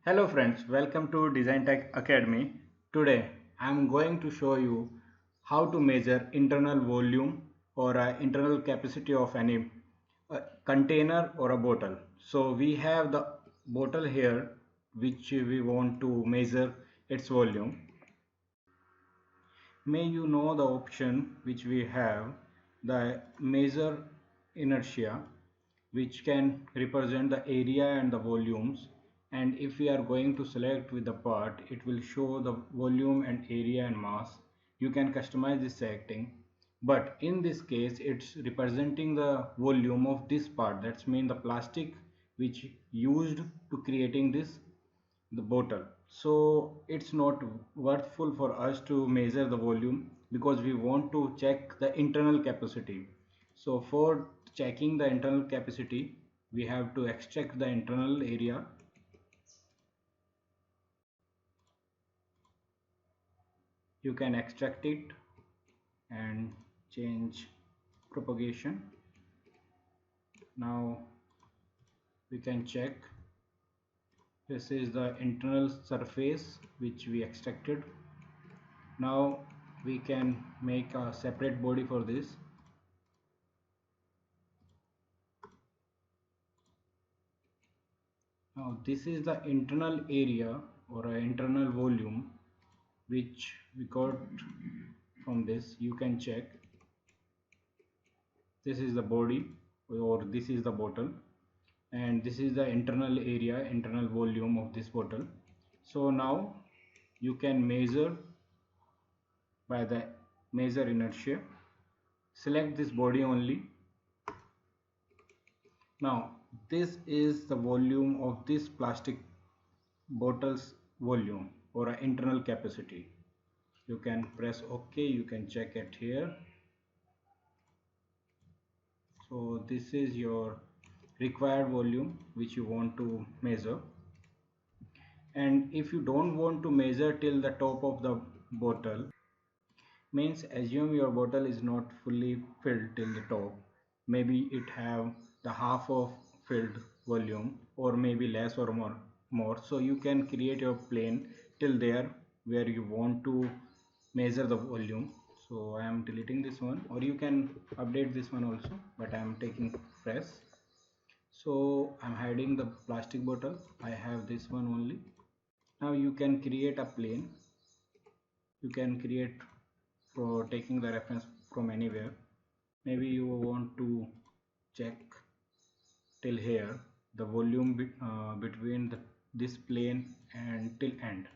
Hello friends, welcome to Design Tech Academy. Today I am going to show you how to measure internal volume or internal capacity of any container or a bottle. So we have the bottle here which we want to measure its volume. May you know the option which we have, the measure inertia, which can represent the area and the volumes, and if we are going to select with the part, it will show the volume and area and mass. You can customize this setting, but in this case it's representing the volume of this part. That's mean the plastic which used to creating this the bottle. So it's not worthful for us to measure the volume because we want to check the internal capacity. So for checking the internal capacity, we have to extract the internal area. You can extract it and change propagation. Now we can check. This is the internal surface which we extracted. Now we can make a separate body for this. Now this is the internal area or internal volume which we got from this. You can check. This is the body or this is the bottle, and this is the internal area, internal volume of this bottle. So now you can measure by the measure inertia. Select this body only. Now this is the volume of this plastic bottle's volume or internal capacity. You can press OK. You can check it here. So this is your required volume which you want to measure. And if you don't want to measure till the top of the bottle, means assume your bottle is not fully filled till the top, maybe it have the half of filled volume or maybe less or more. So you can create your plane till there where you want to measure the volume. So I am deleting this one, or you can update this one also, but I am taking fresh. So I'm hiding the plastic bottle. I have this one only. Now you can create a plane. You can create for taking the reference from anywhere. Maybe you want to check till here the volume between this plane and till end.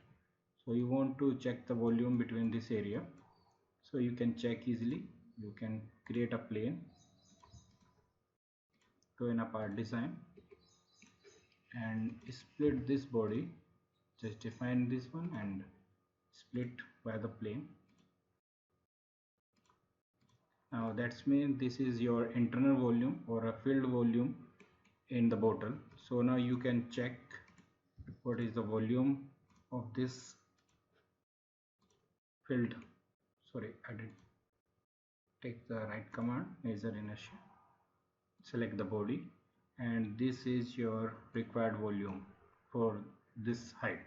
So you want to check the volume between this area. So you can check easily. You can create a plane, go in a part design and split this body. Just define this one and split by the plane. Now that's mean this is your internal volume or a filled volume in the bottle. So now you can check what is the volume of this filled. Sorry, I did take the right command. Measure inertia, select the body, and this is your required volume for this height.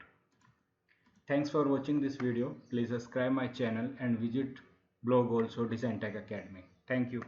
Thanks for watching this video. Please subscribe my channel and visit blog also Design Tech Academy. Thank you.